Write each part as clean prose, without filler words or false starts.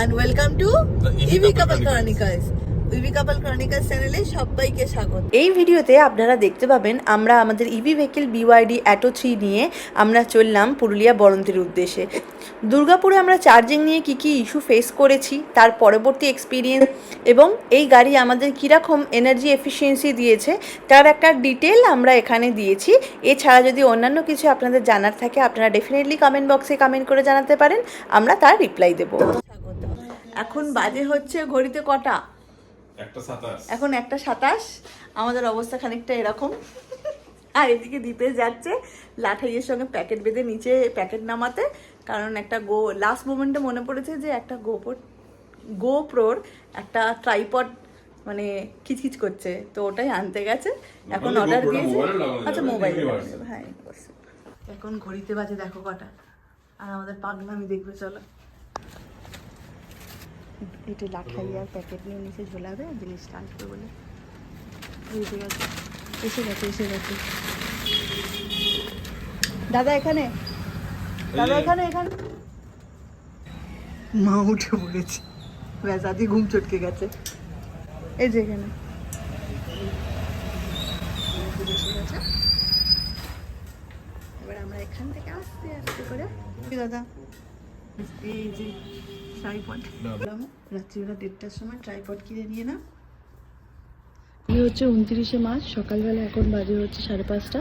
and welcome to EV couple Chronicles. EV couple Chronicles চ্যানেলে সবাইকে স্বাগত। এই ভিডিওতে আপনারা দেখতে পাবেন আমরা আমাদের ইভি ভেহিকেল BYD অ্যাটো 3 নিয়ে আমরা চললাম পুরুলিয়া বরন্তির উদ্দেশ্যে। দুর্গাপুরে আমরা চার্জিং নিয়ে কী ইস্যু ফেস করেছি, তার পরবর্তী এক্সপিরিয়েন্স এবং এই গাড়ি আমাদের কীরকম এনার্জি এফিসিয়েন্সি দিয়েছে তার একটা ডিটেল আমরা এখানে দিয়েছি। এছাড়া যদি অন্যান্য কিছু আপনাদের জানার থাকে আপনারা ডেফিনেটলি কমেন্ট বক্সে কমেন্ট করে জানাতে পারেন, আমরা তার রিপ্লাই দেবো। এখন বাজে হচ্ছে ঘড়িতে কটা? এখন 1:27। আমাদের অবস্থা খানিকটা এরকম। আর এদিকে দীপেশ যাচ্ছে লাঠাইয়ের সঙ্গে প্যাকেট বেঁধে নিচে প্যাকেট নামাতে, কারণ একটা লাস্ট মোমেন্টে মনে পড়েছে যে একটা গোপ্রোর একটা ট্রাইপড মানে খিচখিচ করছে, তো ওটাই আনতে গেছে। এখন অর্ডার দিয়েছে। আচ্ছা, মোবাইল, হ্যাঁ। এখন ঘড়িতে বাজে দেখো কটা, আর আমাদের পাগলামি দেখবে। চলো, এটা লাঠাইয়ার প্যাকেট নিয়ে নিচে ঝোলাবে, জিনিসটা আসবে বলে। এসে গেছে দাদা, এখানে মা উঠে পড়েছে, ব্যাস আদি ঘুম চটকে গেছে। এই যে এখানে এবার আমরা এখান থেকে আস্তে আস্তে করে দাদা এই যে ট্রাইপড, রাত্রিবেলা 1:30টার সময় ট্রাইপড কিনে নিয়ে না। এই হচ্ছে 29শে মার্চ সকালবেলা, এখন বাজে হচ্ছে 5:30।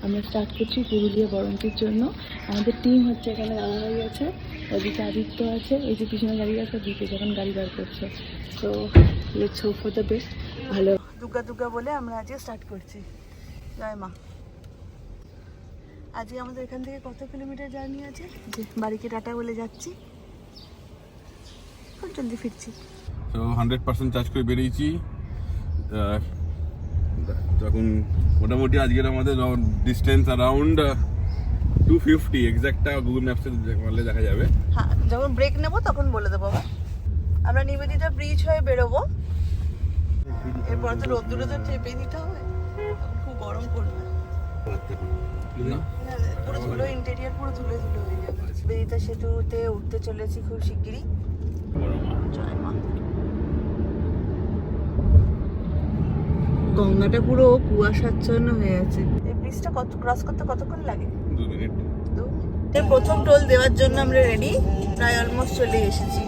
আমরা স্টার্ট করছি পুরুলিয়া বরন্তির জন্য। আমাদের টিম হচ্ছে এখানে দাঁড়া হয়ে গেছে, ওদিকে আদিত্য আছে, এই যে পিছনে গাড়ি আছে, দিকে যখন গাড়ি বার করছে। তো let's hope for the best. ভালো দুর্গা বলে আমরা আজকে স্টার্ট করছি। জয় মা। আজকে আমাদের এখান থেকে কত কিলোমিটার জার্নি আছে? যে বাড়িকে টাটা বলে যাচ্ছি, খুব জলদি ফিরছি। তো 100% চার্জ করে বেরিয়েছি। তখন মোটামুটি আজকের আমাদের ডিস্টেন্স অ্যারাউন্ড 250 এক্সাক্টটা গুগল ম্যাপসে মারলে দেখা যাবে। হ্যাঁ, যখন ব্রেক নেবো তখন বলে দেবো। আমরা নিবেদিতা ব্রিজ হয়ে বেরোবো। এরপর তো রোদ্দুরে তো চেপে দিতে হবে, খুব গরম করবে। পুরো ধুলো, ইন্টেরিয়ার পুরো ধুলো হয়ে যাবে। নিবেদিতা সেতুতে উঠতে চলেছি খুব শিগগিরই। জয় মা। গঙ্গাটা পুরো কুয়াশাচ্ছন্ন হয়ে আছে। এই ব্রিজটা ক্রস করতে কতক্ষণ লাগে? 2 মিনিট। প্রথম টোল দেওয়ার জন্য আমরা রেডি, প্রায় অলমোস্ট চলে এসেছি।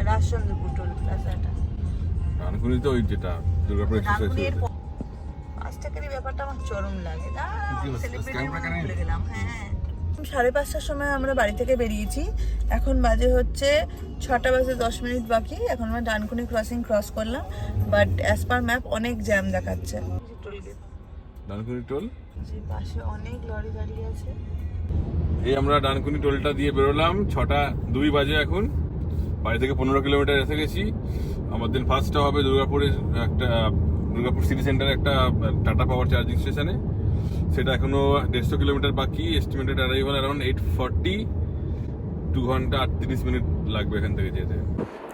রাজচন্দ্রপুর টোল প্লাজাটা। ডানকুনিতে ওই যেটা দুর্গাপুর এক্সপ্রেস। ফাস্ট্যাগের ব্যাপারটা আমার চরম লাগে। ভুলে গেলাম। হ্যাঁ, 5:30টার সময় আমরা বাড়ি থেকে বেরিয়েছি। এখন বাজে হচ্ছে 6:10 বাকি। এখন আমরা ডানকুনি ক্রস করলাম, বাট অ্যাজ পার ম্যাপ অনেক জ্যাম দেখাচ্ছে। ডানকুনি টোল, যে পাশে অনেক লরি দাঁড়িয়ে আছে। এই আমরা ডানকুনি টোলটা দিয়ে বেরোলাম। 6:02 বাজে এখন। বাড়ি থেকে 15 কিলোমিটার এসে গেছি। আমাদের ফার্স্টটা হবে দুর্গাপুর সিটি সেন্টারে একটা টাটা পাওয়ার চার্জিং স্টেশনে। সেটা এখনো 150 কিলোমিটার বাকি। Estimated arrival around 8:40। 2 ঘন্টা 38 মিনিট লাগবে এখান থেকে যেতে।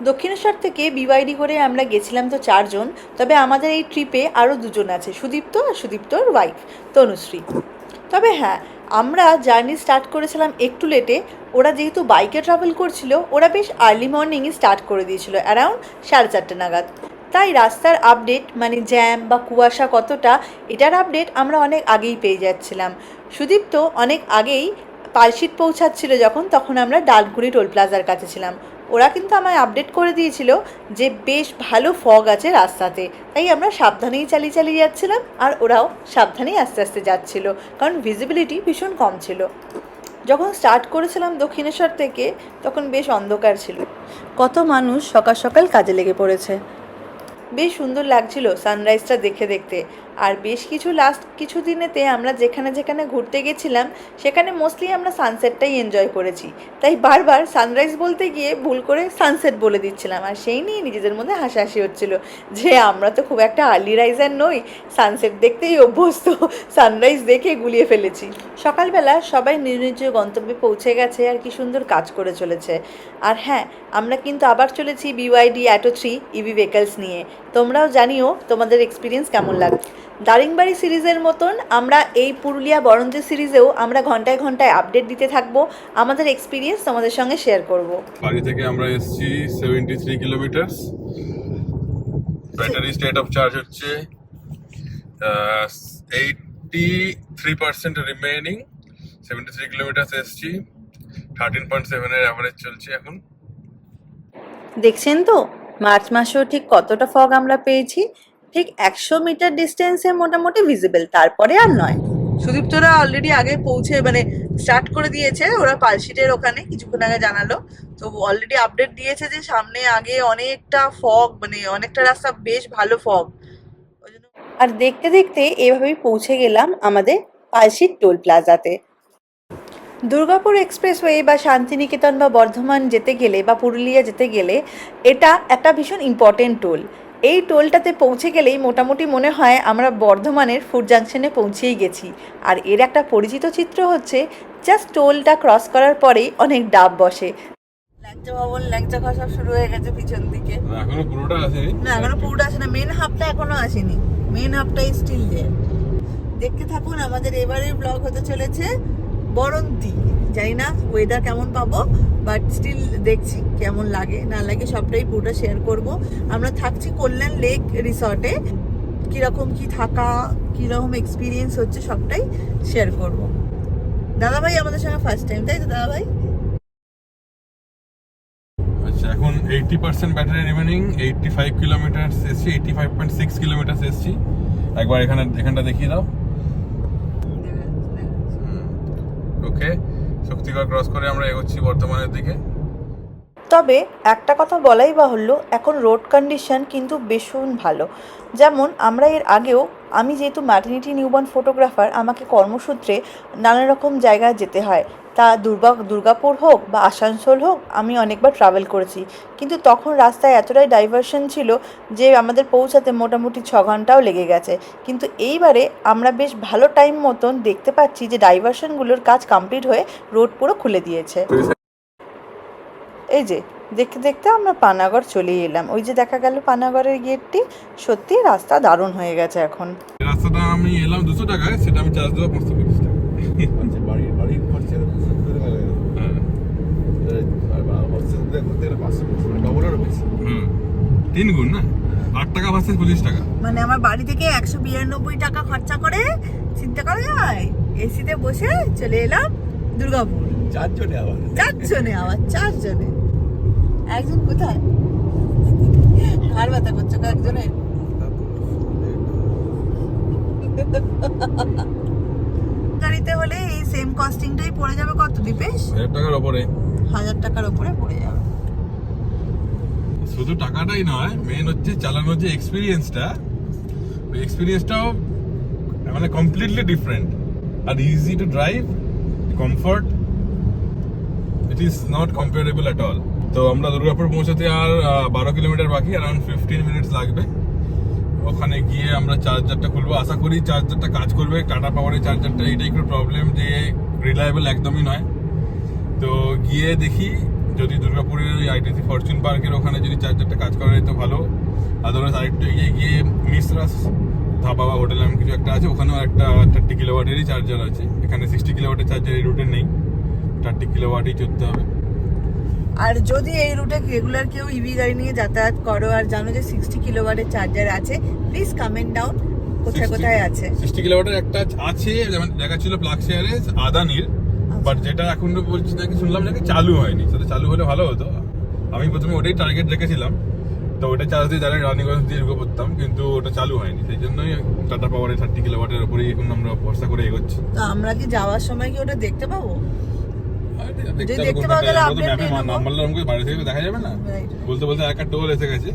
দক্ষিণেশ্বর থেকে BYD করে আমরা গেছিলাম তো 4 জন, তবে আমাদের এই ট্রিপে আরও 2 জন আছে, সুদীপ্ত আর সুদীপ্তর ওয়াইফ তনুশ্রী। তবে হ্যাঁ, আমরা জার্নি স্টার্ট করেছিলাম একটু লেটে। ওরা যেহেতু বাইকে ট্রাভেল করছিল, ওরা বেশ আর্লি মর্নিংয়ে স্টার্ট করে দিয়েছিল, অ্যারাউন্ড 4:30 নাগাদ। তাই রাস্তার আপডেট মানে জ্যাম বা কুয়াশা কতটা, এটার আপডেট আমরা অনেক আগেই পেয়ে যাচ্ছিলাম। সুদীপ্ত অনেক আগেই পালশিট পৌঁছাচ্ছিল তখন আমরা ডানকুনি টোল প্লাজার কাছে ছিলাম। ওরা কিন্তু আমায় আপডেট করে দিয়েছিল যে বেশ ভালো ফগ আছে রাস্তাতে, তাই আমরা সাবধানেই চালিয়ে যাচ্ছিলাম, আর ওরাও সাবধানেই আস্তে আস্তে যাচ্ছিল, কারণ ভিজিবিলিটি ভীষণ কম ছিল। যখন স্টার্ট করেছিলাম দক্ষিণেশ্বর থেকে তখন বেশ অন্ধকার ছিল। কত মানুষ সকাল সকাল কাজে লেগে পড়েছে। বেশ সুন্দর লাগছিল সানরাইজটা দেখতে। আর বেশ কিছু দিনেতে আমরা যেখানে ঘুরতে গেছিলাম সেখানে মোস্টলি আমরা সানসেটটাই এনজয় করেছি, তাই বারবার সানরাইজ বলতে গিয়ে ভুল করে সানসেট বলে দিচ্ছিলাম। আর সেই নিয়ে নিজেদের মধ্যে হাসাহাসি হচ্ছিল যে আমরা তো খুব একটা আর্লি রাইজার নই, সানসেট দেখতেই অভ্যস্ত, সানরাইজ দেখে গুলিয়ে ফেলেছি। সকালবেলা সবাই নিজ গন্তব্যে পৌঁছে গেছে আর কি সুন্দর কাজ করে চলেছে। আর হ্যাঁ, আমরা কিন্তু আবার চলেছি BYD অ্যাটো 3 ইভি ভেহিকলস নিয়ে। তোমরাও জানিও তোমাদের এক্সপিরিয়েন্স কেমন লাগে। দারিংবাড়ি সিরিজের মতন আমরা এই পুরুলিয়া বরঞ্জি সিরিজেও আমরা ঘন্টায় ঘন্টায় আপডেট দিতে থাকবো, আমাদের এক্সপিরিয়েন্স তোমাদের সঙ্গে শেয়ার করব। বাড়ি থেকে আমরা এসেছি 73 kilometre. Battery state of charge হচ্ছে 83% রিমেইনিং। 73 কিলোমিটার এসেছি, 13.7 এর অ্যাভারেজ চলছে এখন। দেখছেন তো মার্চ মাসেও ঠিক কতটা ফগ আমরা পেয়েছি, ঠিক 100 মিটার ডিস্টেন্সে মোটামুটি ভিজিবল, তারপরে আর নয়। সুদীপ্তরা অলরেডি আগে পৌঁছে স্টার্ট করে দিয়েছে, ওরা পালশিটের ওখানে কিছুক্ষণ আগে জানালো, তো অলরেডি আপডেট দিয়েছে যে সামনে আগে অনেকটা ফগ, অনেকটা রাস্তা বেশ ভালো ফগ। আর দেখতে দেখতে এভাবেই পৌঁছে গেলাম আমাদের পালশিট টোল প্লাজাতে। দুর্গাপুর এক্সপ্রেসওয়ে বা শান্তিনিকেতন বা বর্ধমান যেতে গেলে বা পুরুলিয়া যেতে গেলে এটা একটা ভীষণ ইম্পর্টেন্ট টোল। এই টোলটাতে পৌঁছে গেলেই মোটামুটি মনে হয় আমরা বর্ধমানের ফুড জাংশনে পৌঁছেই গেছি। আর এর একটা পরিচিত চিত্র হচ্ছে জাস্ট টোলটা ক্রস করার পরেই অনেক ডাব বসে। ল্যাংচা ভবন, ল্যাংচা খাওয়া সব শুরু হয়ে গেছে পিছন দিকে। এখনো পুরোটা আসেনি, না এখনো পুরোটা আসে না, মেন হাফটা এখনো আসেনি, মেন হাফটাই স্টিল দেয়ার। দেখতে থাকুন, আমাদের এবারের ব্লগ হতে চলেছে বরন্তি। জানি না ওয়েদার কেমন পাবো, বাট স্টিল দেখছি কেমন লাগে না লাগে সবটাই পুরোটা শেয়ার করব। আমরা থাকছি কল্যাণ লেক রিসর্টে, কীরকম কি থাকা, কীরকম এক্সপিরিয়েন্স হচ্ছে সবটাই শেয়ার করব। দাদাভাই আমাদের সঙ্গে ফার্স্ট টাইম, তাই তো দাদাভাই? আচ্ছা এখন 80% ব্যাটারি রিমেনিং, 85 কিলোমিটার এসছি, 85.6 কিলোমিটার এসছি। একবার এখানটা দেখিয়ে দাও। ওকে, শক্তিগড় ক্রস করে আমরা এগোচ্ছি বর্ধমানের দিকে। তবে একটা কথা বলাই বাহুল্য, এখন রোড কন্ডিশন কিন্তু ভীষণ ভালো। যেমন আমরা এর আগেও, আমি যেহেতু ম্যাটারনিটি নিউবর্ন ফটোগ্রাফার, আমাকে কর্মসূত্রে নানা রকম জায়গায় যেতে হয়, তা দুর্গাপুর হোক বা আসানসোল হোক, আমি অনেকবার ট্রাভেল করেছি। কিন্তু তখন রাস্তায় এতটাই ডাইভারশন ছিল যে আমাদের পৌঁছাতে মোটামুটি 6 ঘন্টাও লেগে গেছে। কিন্তু এইবারে আমরা বেশ ভালো টাইম মতন দেখতে পাচ্ছি যে ডাইভারশনগুলোর কাজ কমপ্লিট হয়ে রোড পুরো খুলে দিয়েছে। এই যে দেখতে দেখতে আমরা পানাগড় চলে এলাম, ওই যে দেখা গেল পানাগড়ের গেটটি। সত্যি রাস্তা দারুণ হয়ে গেছে এখন। রাস্তাটা আমি এলাম 200 টাকায়, সেটা আমি চার্জ দেবো 550 টাকা। আচ্ছা, বাড়ির খরচা করে গেল। হ্যাঁ, ডবলেরও বেশি। 3 গুণ না, 8 টাকা ভার্সেস 25 টাকা। মানে আমার বাড়ি থেকে 192 টাকা খরচা করে, চিন্তা করা যায়, এসিতে বসে চলে এলাম দুর্গাপুর। 4 জনে আবার 4 জনে। একজন কোথায় ঘাড় ব্যথা করছো একজনের? গাড়িতে হলে এই সেম কস্টিংটাই পড়ে যাবে কত দীপেশ? 1000 টাকার উপরে। 1000 টাকার উপরে পড়ে যাবে। শুধু টাকাটাই নয়, মেন হচ্ছে চালানোর যে এক্সপিরিয়েন্সটা, ওই এক্সপিরিয়েন্সটাও মানে কমপ্লিটলি ডিফারেন্ট। আর easy to drive, comfort, it is not comparable at all. তো আমরা দুর্গাপুর পৌঁছাতে আর 12 কিলোমিটার বাকি, অ্যারাউন্ড 15 মিনিটস লাগবে। ওখানে গিয়ে আমরা চার্জারটা খুলবো, আশা করি চার্জারটা কাজ করবে। টাটা পাওয়ারের চার্জারটা এইটাই একটু প্রবলেম যে রিলায়েবল একদমই নয়। তো গিয়ে দেখি যদি দুর্গাপুরের ওই আইটিসি ফরচুন পার্কের ওখানে যদি চার্জারটা কাজ করে তো ভালো। আদারওয়াইজ আরেকটু এগিয়ে গিয়ে মিশ্রাস ধাবা বা হোটেল এমন কিছু একটা আছে, ওখানেও একটা 30 কিলোওয়াটেরই চার্জার আছে। এখানে 60 কিলোওয়াটের চার্জার এই রুটে নেই, 30 কিলোওয়াটই চলতে হবে। আর যদি এই রুটে রেগুলার কেউ ইভি গাড়ি নিয়ে যাতায়াত করো আর জানো যে 60 কিলোওয়াটের চার্জার আছে, প্লিজ কমেন্ট ডাউন কোথায় কোথায় আছে। 60 কিলোওয়াটের একটা আছে, যেমন দেখা ছিল প্লাগ শেয়ারে আদানির, বাট যেটা এখন বলছি নাকি শুনলাম নাকি চালু হয়নি। সেটা চালু হলে ভালো হতো। আমি প্রথমে ওটাই টার্গেট রেখেছিলাম, তো ওটা চার্জ দিয়ে ডাইরেক্ট রানীগঞ্জ দিয়ে ঢুকে পড়তাম, কিন্তু ওটা চালু হয়নি। সেই জন্যই টাটা পাওয়ারে 30 কিলোওয়াটের উপরেই এখন আমরা ভরসা করে এগোচ্ছি। তো আমরা কি যাওয়ার সময় কি ওটা দেখতে পাবো? দেখতে পাওয়া গেলে বাড়ি থেকে দেখা যাবে না, বলতে বলতে একটা টোল এসে গেছে।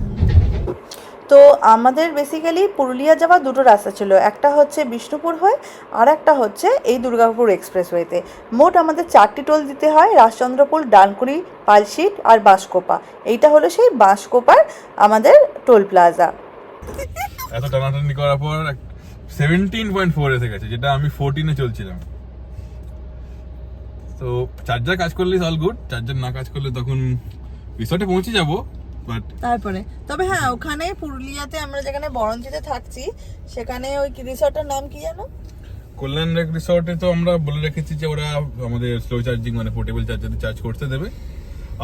তো আমাদের বেসিক্যালি পুরুলিয়া যাওয়ার দুটো রাস্তা ছিল, একটা হচ্ছে বিষ্ণুপুর হয়ে আর একটা হচ্ছে এই দুর্গাপুর এক্সপ্রেসওয়েতে। মোট আমাদের 4টি টোল দিতে হয়, রাজচন্দ্রপুর, ডানকুনি, পালশিট আর বাঁশকোপা। এইটা হলো সেই বাঁশকোপার আমাদের টোল প্লাজা। এত টানাটানি করার পর 17.4 এসে গেছে, যেটা আমি 14-এ চলছিলাম। তো চার্জার কাজ করলে অল গুড, চার্জার না কাজ করলে তখন রিসর্টে পৌঁছে যাবো, বাট তারপরে তবে হ্যাঁ, ওখানে পুরুলিয়াতে আমরা যেখানে বরঞ্চিতে থাকছি সেখানে ওই রিসর্টের নাম কি জানো? কল্যাণ লেক রিসর্টে তো আমরা বলে রেখেছি যে ওরা আমাদের স্লো চার্জিং মানে পোর্টেবল চার্জারে চার্জ করতে দেবে।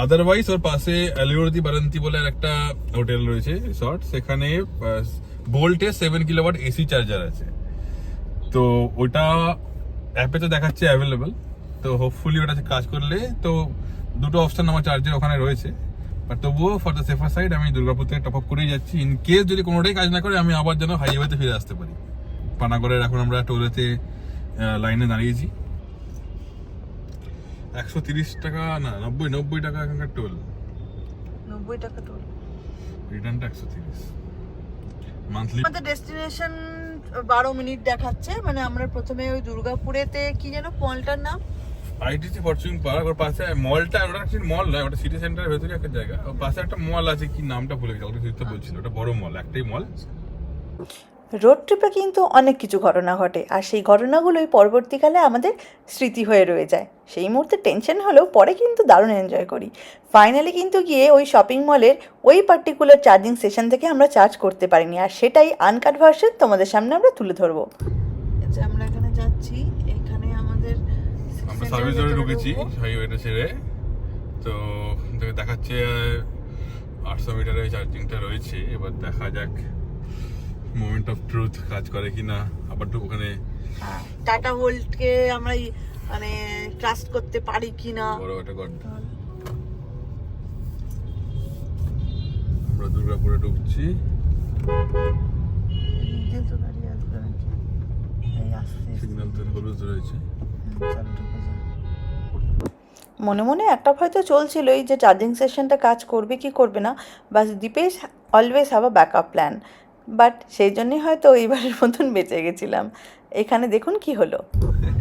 আদারওয়াইজ ওর পাশে অ্যালিওরদি বারান্তি বলে আর একটা হোটেল রয়েছে রিসর্ট, সেখানে বোল্টে 7 কিলোওয়াট এসি চার্জার আছে। তো ওটা অ্যাপে তো দেখাচ্ছে অ্যাভেলেবেল, তো হোপফুলি ওটা কাজ করলে তো দুটো অপশন আমার চার্জের ওখানে রয়েছে। বাট তবুও ফর দ্য সেফার সাইড আমি দুর্গাপুর থেকে টপ আপ করেই যাচ্ছি, ইন কেস যদি কোনোটাই কাজ না করে আমি আবার যেন হাইওয়েতে ফিরে আসতে পারি। পানাগড়ের এখন আমরা টোলেতে লাইনে দাঁড়িয়েছি। 130 টাকা না 90 টাকা এখানকার টোল, 90 টাকা টোল। রিটার্নটা 130 মান্থলি। আমাদের ডেস্টিনেশন 12 মিনিট দেখাচ্ছে, মানে আমরা প্রথমে ওই দুর্গাপুরেতে কি যেন মলটার নাম, আইটিসি ফরচুন পার্ক, ওর পাশে মলটা, ওটা অ্যাকচুয়ালি মল নয়, ওটা সিটি সেন্টারের ভেতরে একটা জায়গা, ওর পাশে একটা মল আছে, কি নামটা ভুলে গেছি, ওটা বলছিল ওটা বড় মল, একটাই মল। রোড ট্রিপে কিন্তু অনেক কিছু ঘটনা ঘটে, আর সেই ঘটনাগুলোই পরবর্তীকালে আমাদের স্মৃতি হয়ে রয়ে যায়। সেই মুহূর্তে টেনশন হলেও পরে কিন্তু দারুণ এনজয় করি। ফাইনালি কিন্তু গিয়ে ওই শপিং মলের ওই পার্টিকুলার চার্জিং সেশন থেকে আমরা চার্জ করতে পারিনি, আর সেটাই আনকাট ভার্সন তোমাদের সামনে আমরা তুলে ধরবো। আমরা এখানে যাচ্ছি, এখানে আমাদের আমরা সার্ভিস রোডে ঢুকেছি হাইওয়েটা ছেড়ে, তো দেখাচ্ছে 800 মিটারের চার্জিংটা রয়েছে। এবার দেখা যাক মোমেন্ট অফ ট্রুথ কাজ করে কিনা। আবার তো ওখানে টাটা ভোল্টকে আমরা মানে ট্রাস্ট করতে পারি কিনা। বড় একটা গর্ত। আমরা দুর্গাপুরে ঢুকছি। সিগন্যাল তো হলুদ রয়েছে। মনে মনে একটা ভয় তো চলছিলই যে চার্জিং সেশনটা কাজ করবে কি করবে না, বাস Dipesh always have a backup plan. But সেই জন্যই হয়তো এইবারের মতন বেঁচে গেছিলাম। এখানে দেখুন কি হলো,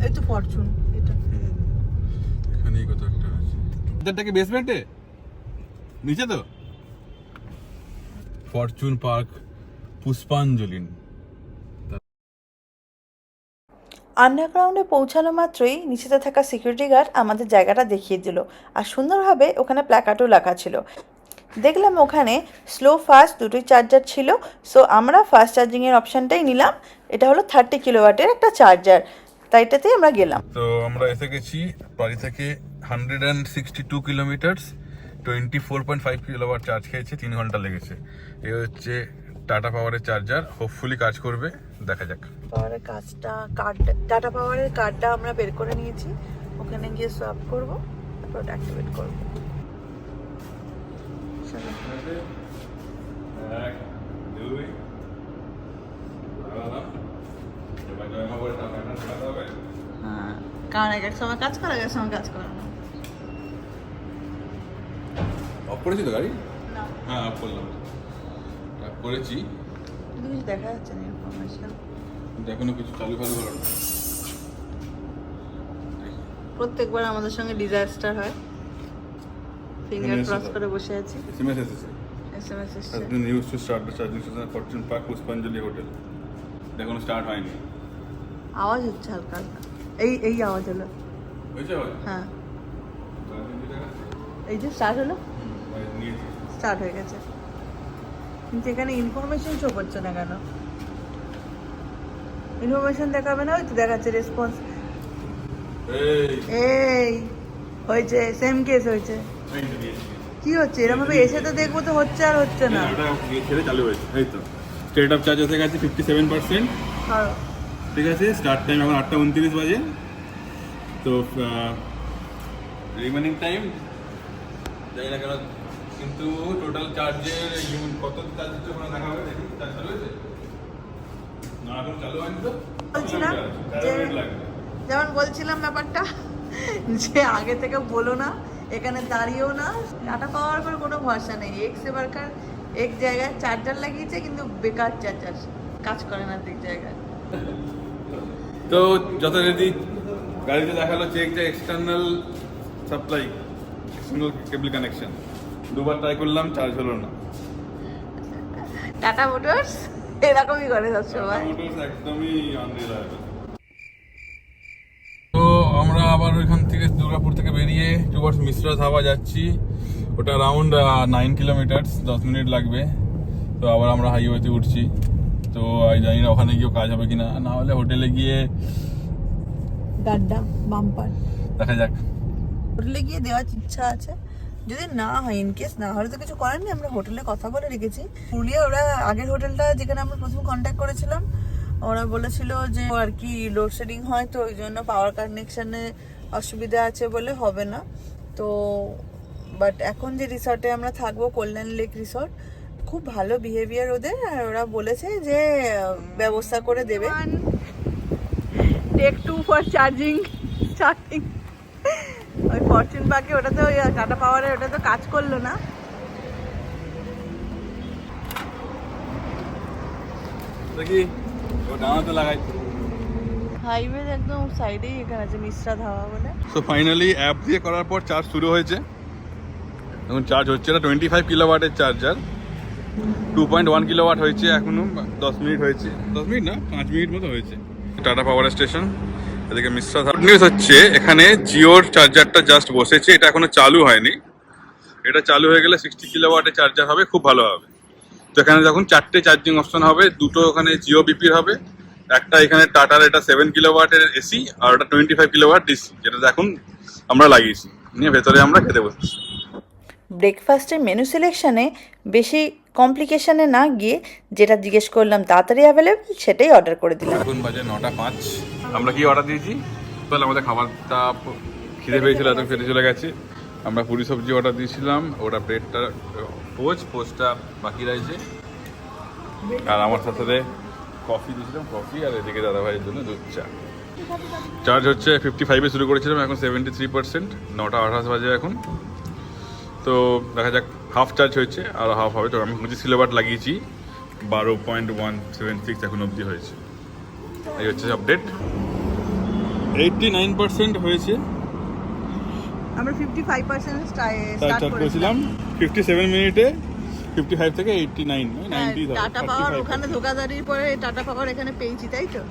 এই তো ফরচুন, এটা এখানেই কত একটা আছে। এটাটা কি বেসমেন্টে নিচে তো ফরচুন পার্ক পুষ্পাঞ্জলি। আন্ডারগ্রাউন্ডে পৌঁছানো মাত্রই নিচেতে থাকা সিকিউরিটি গার্ড আমাদের জায়গাটা দেখিয়ে দিল, আর সুন্দরভাবে ওখানে প্ল্যাকার্ডও লেখা ছিল। দেখলাম ওখানে স্লো ফাস্ট দুটোই চার্জার ছিল, সো আমরা ফাস্ট চার্জিংয়ের অপশানটাই নিলাম। এটা হলো 30 কিলোওয়াটের একটা চার্জার, তাই এটাতেই আমরা গেলাম। তো আমরা এসে গেছি বাড়ি থেকে 162 কিলোমিটার, 24.5 কিলোওয়াট চার্জ খেয়েছে, 3 ঘন্টা লেগেছে। এই হচ্ছে টাটা পাওয়ারের চার্জার, হোপফুলি কাজ করবে, দেখা যাক। পাওয়ারের টাটা পাওয়ারের কার্ডটা আমরা বের করে নিয়েছি, ওখানে গিয়ে সোয়াপ করবো, তারপর অ্যাক্টিভেট করবো। হ্যাঁ, কারণ এক এক সময় কাজ করে, এক এক সময় কাজ করে না। অফ করেছি তো গাড়ি? না, হ্যাঁ অফ করলাম, অফ করেছি। কিন্তু কিছু দেখা যাচ্ছে না ইনফরমেশন। এখনো কিছু চালু ফালু হলো না। প্রত্যেকবার আমাদের সঙ্গে ডিজাস্টার হয়, ফিঙ্গার SMS ক্রস করে বসে আছি। SMS এসেছে। এসএমএস এসছে। Has been used to start the charging station at Fortune Park পুষ্পাঞ্জলি হোটেল। এখনো স্টার্ট হয়নি। আওয়াজ হচ্ছে হালকা হালকা, এই আওয়াজ হলো। হয়েছে আওয়াজ? হ্যাঁ, এই যে স্টার্ট হলো, নিয়েছি। স্টার্ট হয়ে গেছে, কিন্তু এখানে ইনফরমেশন শো করছে না কেন? ইনফরমেশন দেখাবে না, ওই তো দেখাচ্ছে রেসপন্স। এই হয়েছে, সেম কেস হয়েছে। কি হচ্ছে এরকম ভাবে? এসে তো দেখবো তো হচ্ছে আর হচ্ছে না। ওটা ছেড়ে চালু হয়েছে, এই তো স্টেট অফ চার্জ এসে গেছে 57%। হ্যাঁ, ঠিক আছে, স্টার্ট টাইম এখন 8:29 বাজে। তো রিমেনিং টাইম জানি না কেন, কিন্তু টোটাল চার্জের কত চার্জ হচ্ছে ওখানে দেখা হবে। দেখি চার্জ চালু হয়েছে না, এখন চালু হয়নি তো। বলছিলাম যে যেমন বলছিলাম ব্যাপারটা, যে আগে থেকে বলো না, এখানে দাঁড়িয়েও না, টাটা পাওয়ার করে কোনো ভরসা নেই। এক্স এবারকার এক জায়গায় চার্জার লাগিয়েছে, কিন্তু বেকার চার্জার, কাজ করে না ঠিক জায়গায়। তো যথারীতি গাড়িতে দেখালো চেক যে এক্সটার্নাল সাপ্লাই, এক্সটার্নাল কেবল কানেকশন। দুবার ট্রাই করলাম, চার্জ হলো না। টাটা মোটরস এরকমই করে সবসময়। মোটরস একদমই আনরিলায়েবল। তো আমরা আবার ওইখান থেকে দুর্গাপুর থেকে বেরিয়ে টুয়ার্ডস মিশ্রা ধাবা যাচ্ছি। ওটা অ্যারাউন্ড 9 কিলোমিটার, 10 মিনিট লাগবে। তো আবার আমরা হাইওয়েতে উঠছি। তো আমি জানি না ওখানে গিয়েও কাজ হবে কিনা, না হলে হোটেলে গিয়ে গাড্ডা বাম্পার দেখা যাক। হোটেলে গিয়ে দেওয়ার ইচ্ছা আছে, যদি না হয়, ইনকেস না হলে তো কিছু করার নেই। আমরা হোটেলে কথা বলে রেখেছি পুরুলিয়া। ওরা আগের হোটেলটা যেখানে আমরা প্রথম কন্ট্যাক্ট করেছিলাম, ওরা বলেছিল যে আর কি লোডশেডিং হয়, তো ওই জন্য পাওয়ার কানেকশানে অসুবিধা আছে বলে হবে না। তো বাট এখন যে রিসর্টে আমরা থাকবো, কল্যাণ লেক রিসর্ট, খুব ভালো বিহেভিয়ার ওদের, আর ওরা বলেছে যে ব্যবস্থা করে দেবে। Take 2 for charging starting. ওই ফরচুন পার্কে ওটা তো ওই টাটা পাওয়ারে ওটা তো কাজ করলো না। দেখি ও ডানাতে লাগাই। হাইওয়ে একদম সাইডেই এখানে আছে মিশ্রা ধাবা বলে। সো ফাইনালি অ্যাপ দিয়ে করার পর চার্জ শুরু হয়েছে। এখন চার্জ হচ্ছে, এটা 25 কিলোওয়াটের চার্জার, 2.1 কিলোওয়াট হয়েছে। এখনো 10 মিনিট হয়েছে, 10 মিনিট না 5 মিনিট মতো হয়েছে। টাটা পাওয়ার স্টেশন, এদিকে মিশ্রা ধাবা। নিউজ হচ্ছে এখানে জিওর চার্জারটা জাস্ট বসেছে, এটা এখনো চালু হয়নি। এটা চালু হয়ে গেলে 60 কিলোওয়াটের চার্জার হবে, খুব ভালো হবে। তো এখানে দেখুন 4টে চার্জিং অপশন হবে, দুটো ওখানে জিও বিপির হবে, একটা এখানে টাটার এটা 7 কিলোওয়াটের এসি, আর ওটা 25 কিলোওয়াট ডিসি, যেটা দেখুন আমরা লাগিয়েছি। নিয়ে ভেতরে আমরা খেতে বসেছি। ব্রেকফাস্টের মেনু সিলেকশানে বেশি কমপ্লিকেশানে না গিয়ে যেটা জিজ্ঞেস করলাম তাড়াতাড়ি অ্যাভেলেবল সেটাই অর্ডার করে দিলাম। এখন বাজে 9:05। আমরা কি অর্ডার দিয়েছি? তাহলে আমাদের খাবারটা খিদে পেয়েছিল, এত খেতে চলে গেছে। আমরা পুরি সবজি অর্ডার দিয়েছিলাম, ওটা ব্রেডটা পোস্টটা বাকি রয়েছে, আর আমার সাথে কফি দিয়েছিলাম, কফি, আর এদিকে দাদা ভাইয়ের জন্য দুধ চা। চার্জ হচ্ছে 55-এ শুরু করেছিলাম, এখন 73%, 9:28 বাজে এখন। তো দেখা যাক, হাফ চার্জ হয়েছে, আর হাফ হবে। তো আমি 25 কিলোওয়াট লাগিয়েছি, 12.176 এখন অবধি হয়েছে। এই হচ্ছে আপডেট। 89% হয়েছে। আমরা 55% স্টার্ট করেছিলাম 57 মিনিটে, 55 থেকে 89, 90 ধরো। টাটা পাওয়ার ওখানে ধোকাধারির পরে টাটা পাওয়ার এখানে পেয়েছি, তাই তো?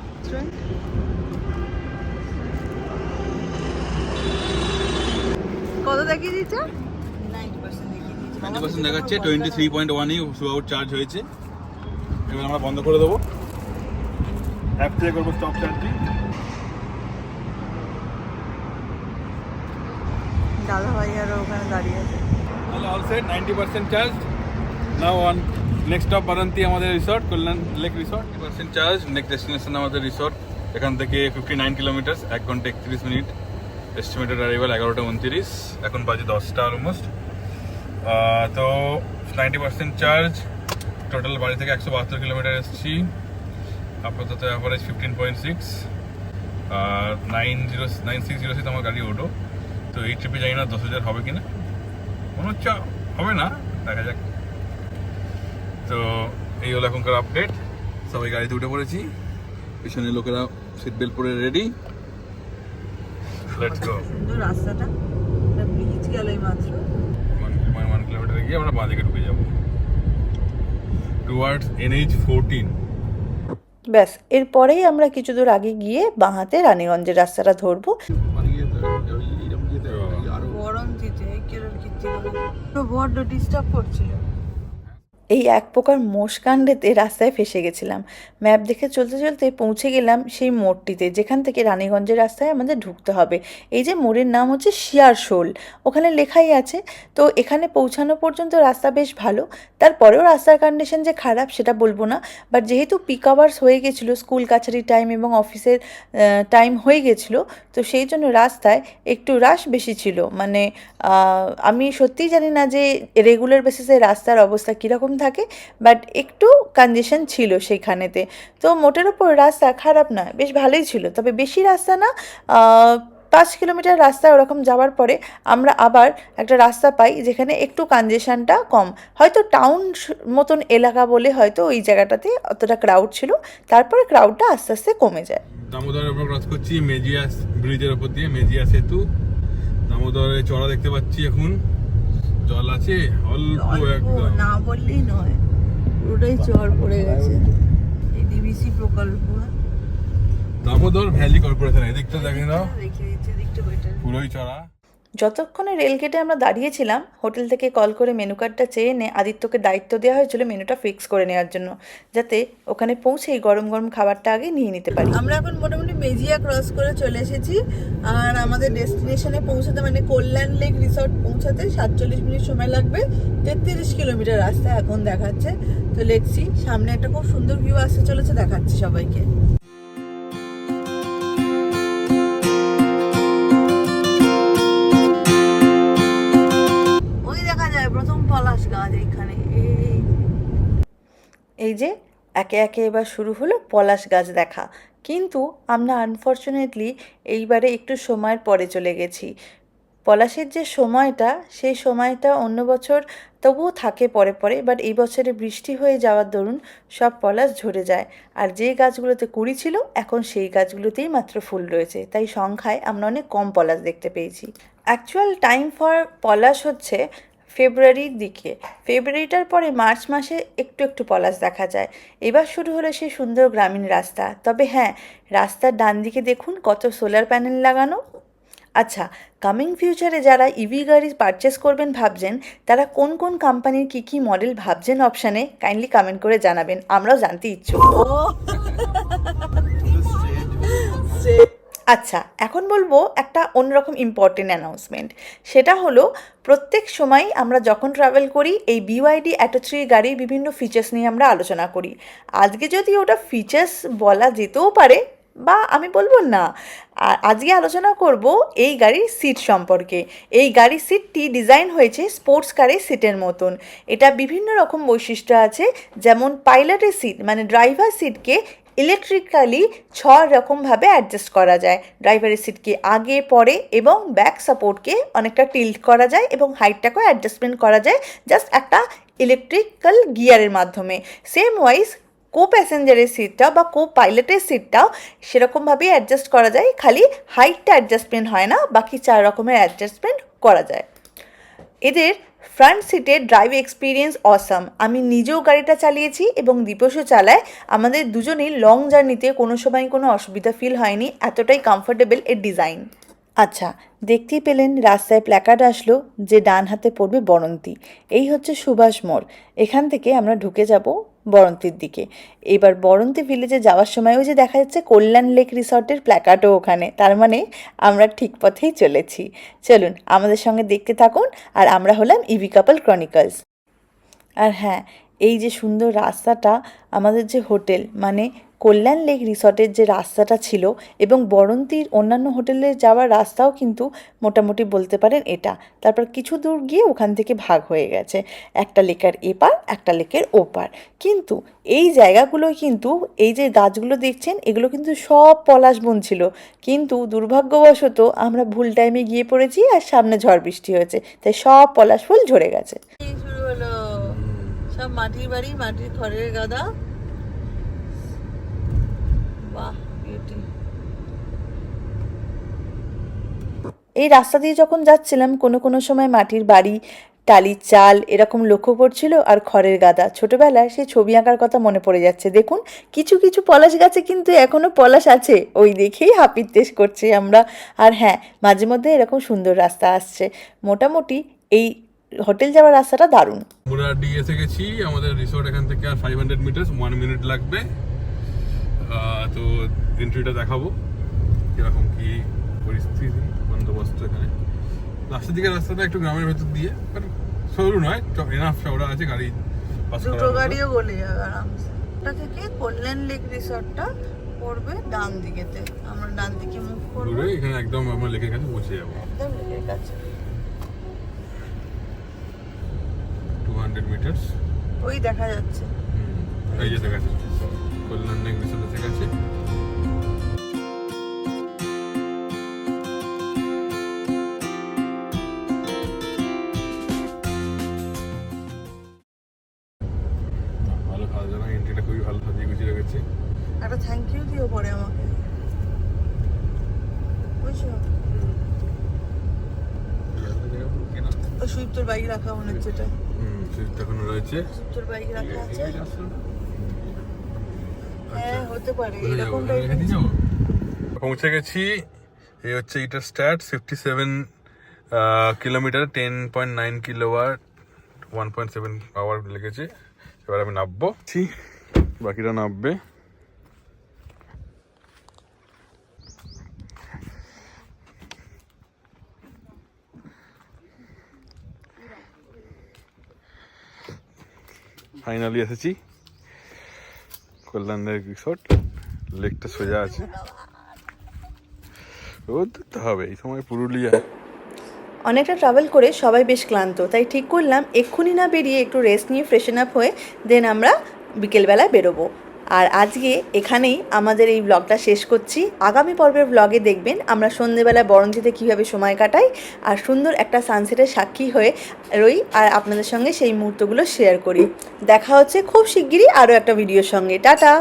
কত দেখিয়ে দিচ্ছে? 90% দেখাচ্ছে, 23.1 থ্রু আউট চার্জ হয়েছে। এবার আমরা বন্ধ করে দেবো, অ্যাপ থেকে করবো স্টপ চার্জিং। দাদা ভাই আরও ওখানে দাঁড়িয়ে আছে। তাহলে all set, 90% charge. Now on next stop Baranti, আমাদের resort Kalyan lake resort. 90% charge, next destination আমাদের রিসর্ট। এখান থেকে 59 কিলোমিটার, 1 ঘন্টা 31 মিনিট। এস্টিমেটেড অ্যারাইভাল 11:29, এখন বাজে 10টা অলমোস্ট। তো 90% চার্জ, টোটাল বাড়ি থেকে 172 কিলোমিটার এসেছি। আপাতত অ্যাভারেজ 15.6, আর 9606 আমার গাড়ি ওঠো। তো এই ট্রিপে জানি না 10,000 হবে কিনা, মনে হচ্ছে হবে না, দেখা যাক। তো এই হলো এখনকার আপডেট। সবাই গাড়িতে উঠে পড়েছি, পিছনে লোকেরা সিট বেল্ট পরে রেডি। Let's go. সুন্দর রাস্তাটা, ব্রিজ গেল এই মাত্র। 1 কিলোমিটার গিয়ে আমরা বাঁ দিকে ঢুকে যাবো, টুয়ার্ডস NH14। ব্যাস, এরপরেই আমরা কিছু দূর আগে গিয়ে বাঁহাতে রানীগঞ্জের রাস্তাটা ধরবো। গরম দিতে বড্ড ডিস্টার্ব করছিল। এই এক প্রকার মোষকাণ্ডেতে রাস্তায় ফেসে গেছিলাম। ম্যাপ দেখে চলতে চলতে পৌঁছে গেলাম সেই মোড়টিতে, যেখান থেকে রানীগঞ্জের রাস্তায় আমাদের ঢুকতে হবে। এই যে মোড়ের নাম হচ্ছে শিয়ারশোল, ওখানে লেখাই আছে। তো এখানে পৌঁছানো পর্যন্ত রাস্তা বেশ ভালো, তারপরেও রাস্তার কন্ডিশন যে খারাপ সেটা বলবো না। বাট যেহেতু পিক আওয়ার্স হয়ে গেছিলো, স্কুল কাছারির টাইম এবং অফিসের টাইম হয়ে গেছিলো, তো সেই জন্য রাস্তায় একটু রাশ বেশি ছিল। মানে আমি সত্যিই জানি না যে রেগুলার বেসিসে রাস্তার অবস্থা কীরকম থাকে, বাট একটু কনজেশন ছিল সেইখানেতে। তো মোটের ওপর রাস্তা খারাপ না, বেশ ভালোই ছিল। তবে বেশি রাস্তা না, 5 কিলোমিটার রাস্তা ওরকম যাওয়ার পরে আমরা আবার একটা রাস্তা পাই যেখানে একটু কনজেশনটা কম। হয়তো টাউন মতন এলাকা বলে হয়তো ওই জায়গাটাতে অতটা ক্রাউড ছিল, তারপরে ক্রাউডটা আস্তে আস্তে কমে যায়। দামোদরের উপর ক্রস করছি, মেজিয়াস ব্রিজের উপর দিয়ে, মেজিয়া সেতু। দামোদরে চড়া দেখতে পাচ্ছি, এখন জল আছে অল্প একদম, না বললেই নয়, পুরোটাই চর পড়ে গেছে। এই ডিবিসি প্রকল্প, দামোদর ভ্যালি কর্পোরেশন, এদিকটা দেখে নাও, দেখিয়ে দিচ্ছে দিকটা বেটার। পুরোই চড়া। যতক্ষণে রেলগেটে আমরা দাঁড়িয়েছিলাম হোটেল থেকে কল করে মেনু কার্ডটা চেয়ে এনে আদিত্যকে দায়িত্ব দেওয়া হয়েছিল মেনুটা ফিক্স করে নেওয়ার জন্য, যাতে ওখানে পৌঁছেই গরম গরম খাবারটা আগে নিয়ে নিতে পারি। আমরা এখন মোটামুটি মেজিয়া ক্রস করে চলে এসেছি, আর আমাদের ডেস্টিনেশনে পৌঁছাতে মানে কল্যাণ লেক রিসর্ট পৌঁছাতে 47 মিনিট সময় লাগবে। 33 কিলোমিটার রাস্তা এখন দেখাচ্ছে। তো লেটসি, সামনে একটা খুব সুন্দর ভিউ আসতে চলেছে, দেখাচ্ছি সবাইকে। প্রথম পলাশ গাছ এইখানে, এই যে একে একে এবার শুরু হলো পলাশ গাছ দেখা। কিন্তু আমরা আনফর্চুনেটলি এইবারে একটু সময়ের পরে চলে গেছি। পলাশের যে সময়টা, সেই সময়টা অন্য বছর তবুও থাকে পরে পরে, বাট এই বছরে বৃষ্টি হয়ে যাওয়ার দরুন সব পলাশ ঝরে যায়। আর যে গাছগুলোতে কুড়ি ছিল এখন সেই গাছগুলোতেই মাত্র ফুল রয়েছে, তাই সংখ্যায় আমরা অনেক কম পলাশ দেখতে পেয়েছি। অ্যাকচুয়াল টাইম ফর পলাশ হচ্ছে ফেব্রুয়ারির দিকে। ফেব্রুয়ারিটার পরে মার্চ মাসে একটু একটু পলাশ দেখা যায়। এবার শুরু হলো সেই সুন্দর গ্রামীণ রাস্তা। তবে হ্যাঁ, রাস্তার ডান দিকে দেখুন কত সোলার প্যানেল লাগানো। আচ্ছা, কামিং ফিউচারে যারা ইভি গাড়ি পারচেস করবেন ভাবছেন, তারা কোন কোন কোম্পানির কী কী মডেল ভাবছেন অপশানে কাইন্ডলি কমেন্ট করে জানাবেন, আমরাও জানতে ইচ্ছুক। আচ্ছা, এখন বলবো একটা অন্যরকম ইম্পর্টেন্ট অ্যানাউন্সমেন্ট। সেটা হলো, প্রত্যেক সময় আমরা যখন ট্রাভেল করি এই বিওয়াইডি অ্যাটো 3 গাড়ির বিভিন্ন ফিচার্স নিয়ে আমরা আলোচনা করি। আজকে যদি ওটা ফিচার্স বলা যেতেও পারে, বা আমি বলবো না, আর আজকে আলোচনা করব এই গাড়ির সিট সম্পর্কে। এই গাড়ির সিটটি ডিজাইন হয়েছে স্পোর্টস কারের সিটের মতন। এটা বিভিন্ন রকম বৈশিষ্ট্য আছে, যেমন পাইলটের সিট মানে ড্রাইভার সিটকে ইলেকট্রিক্যালি 6 রকমভাবে অ্যাডজাস্ট করা যায়। ড্রাইভারের সিটকে আগে পরে এবং ব্যাক সাপোর্টকে অনেকটা টিল্ট করা যায় এবং হাইটটাকেও অ্যাডজাস্টমেন্ট করা যায় জাস্ট একটা ইলেকট্রিক্যাল গিয়ারের মাধ্যমে। সেম ওয়াইজ কো প্যাসেঞ্জারের সিটটা বা কো পাইলটের সিটটাও সেরকমভাবেই অ্যাডজাস্ট করা যায়, খালি হাইটটা অ্যাডজাস্টমেন্ট হয় না, বাকি 4 রকমের অ্যাডজাস্টমেন্ট করা যায়। এদের ফ্রন্ট সিটের ড্রাইভ এক্সপিরিয়েন্স অসাম। আমি নিজেও গাড়িটা চালিয়েছি এবং দীপশও চালায়। আমাদের দুজনেই লং জার্নিতে কোনো সময় কোনো অসুবিধা ফিল হয়নি, এতটাই কমফোর্টেবল এর ডিজাইন। আচ্ছা, দেখতেই পেলেন রাস্তায় প্ল্যাকার্ড আসলো যে ডান হাতে পড়বে বরন্তি। এই হচ্ছে সুভাষ মোড়। এখান থেকে আমরা ঢুকে যাব বরন্তির দিকে। এবার বরন্তি ভিলেজে যাওয়ার সময় ওই যে দেখা যাচ্ছে কল্যাণ লেক রিসর্টের প্ল্যাকার্ডও ওখানে, তার মানে আমরা ঠিক পথেই চলেছি। চলুন আমাদের সঙ্গে দেখতে থাকুন, আর আমরা হলাম ইভি কাপল ক্রনিকলস। আর হ্যাঁ, এই যে সুন্দর রাস্তাটা, আমাদের যে হোটেল মানে কল্যাণ লেক রিসর্টের যে রাস্তাটা ছিল এবং বরন্তির অন্যান্য হোটেলে যাওয়ার রাস্তাও কিন্তু মোটামুটি বলতে পারেন এটা। তারপর কিছু দূর গিয়ে ওখান থেকে ভাগ হয়ে গেছে, একটা লেকের এপার একটা লেকের ওপার। কিন্তু এই জায়গাগুলো কিন্তু, এই যে গাছগুলো দেখছেন এগুলো কিন্তু সব পলাশ বন ছিল, কিন্তু দুর্ভাগ্যবশত আমরা ভুল টাইমে গিয়ে পড়েছি আর সামনে ঝড় বৃষ্টি হয়েছে, তাই সব পলাশ ফুল ঝরে গেছে। শুরু হলো সব মাটির বাড়ি, মাটির খড়ের গাদা। বাহ, বিউটি। এই রাস্তা দিয়ে যখন যাচ্ছিলাম কোনো কোনো সময় মাটির বাড়ি, টালির চাল এরকম লক্ষ্য পড়ছিল, আর খড়ের গাদা। ছোটবেলায় সেই ছবি আঁকার কথা মনে পড়ে যাচ্ছে। দেখুন কিছু কিছু পলাশ গাছে কিন্তু এখনো পলাশ আছে, ওই দেখেই হাপিত্তেশ করছি আমরা। আর হ্যাঁ, মাঝে মধ্যে এরকম সুন্দর রাস্তা আসছে। মোটামুটি এই হোটেল যাওয়ার রাস্তাটা দারুণ। আমরা এসে গেছি আমাদের রিসোর্ট এখান থেকে আর 500 মিটার, 1 মিনিট লাগবে। তো এন্ট্রিটা দেখাবো কিরকম কি পরিস্থিতি বন্দোবস্ত এখানে। রাস্তার দিকে রাস্তাটা একটু গ্রামের ভেতর দিয়ে, সরু নয়, এনাফ চওড়া আছে, গাড়ি পাস করার মতো। গাড়িও গলে যাবে আরামসে। এটা থেকে কল্যাণ লেক রিসর্টটা পড়বে ডান দিকেতে, আমরা ডান দিকে মুভ করব, এখানে একদম আমরা লেকের কাছে পৌঁছে যাবো। একদম লেকের কাছে 200 মিটার ওই দেখা যাচ্ছে। এই যে দেখা যাচ্ছে কল্যাণ লেক রিসর্ট এসে গেছে। ভালো খাওয়া দাওয়া, এন্ট্রিটা খুবই ভালো সাজিয়ে গুছিয়ে রেখেছে। একটা থ্যাংক ইউ দিও পরে আমাকে, বুঝছো? ওই সুইফটের বাইক রাখা মনে হচ্ছে এটা। সুইফট এখনো রয়েছে, সুইফটের বাইক রাখা আছে। হ্যাঁ, আচ্ছা হতে পারে কোথায় যাবো? এরকম এখানে টাইপের। যাবো। পৌঁছে গেছি। এই হচ্ছে এটা স্টার্ট 57 কিলোমিটার 10.9 কিলোওয়াট 1.7 আওয়ার লেগেছে। এবার আমি নামবো, বাকিটা নামবে। ফাইনালি এসেছি কল্যাণের রিসোর্ট। লেকটা সোজা আছে, রোদ ধরতে হবে এই সময় পুরুলিয়া। অনেকটা ট্রাভেল করে সবাই বেশ ক্লান্ত, তাই ঠিক করলাম এক্ষুনি না বেরিয়ে একটু রেস্ট নিয়ে ফ্রেশন আপ হয়ে দেন আমরা বিকেলবেলায় বেরোবো। আর আজকে এখানেই আমাদের এই ব্লগটা শেষ করছি। আগামী পর্বের ব্লগে দেখবেন আমরা সন্ধেবেলা বরঞ্জিতে কীভাবে সময় কাটাই আর সুন্দর একটা সানসেটের সাক্ষী হয়ে রই আর আপনাদের সঙ্গে সেই মুহূর্তগুলো শেয়ার করি। দেখা হচ্ছে খুব শিগগিরই আরও একটা ভিডিওর সঙ্গে। টাটা।